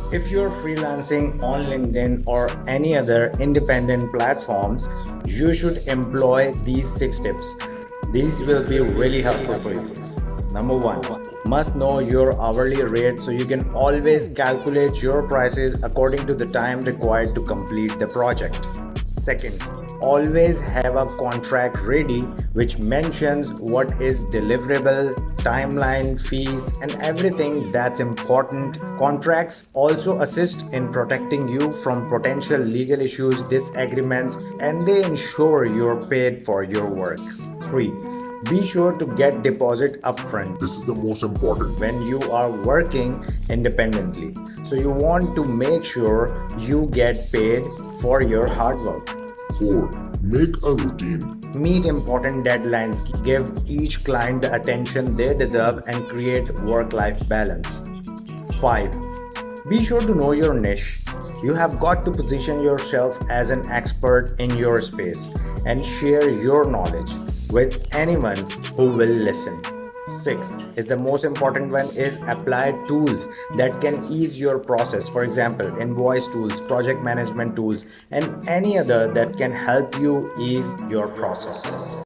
If you're freelancing on LinkedIn or any other independent platforms, you should employ these 6 tips. These will be really helpful for you. Number one, must know your hourly rate so you can always calculate your prices according to the time required to complete the project. Second, always have a contract ready which mentions what is deliverable, timeline, fees, and everything that's important. Contracts also assist in protecting you from potential legal issues, disagreements, and they ensure you're paid for your work. 3. Be sure to get deposit upfront. This is the most important. When you are working independently, so you want to make sure you get paid for your hard work. 4. Make a routine. Meet important deadlines, give each client the attention they deserve, and create work-life balance. 5. Be sure to know your niche. You have got to position yourself as an expert in your space and share your knowledge with anyone who will listen. 6 is the most important one, is apply tools that can ease your process. For example, invoice tools, project management tools, and any other that can help you ease your process.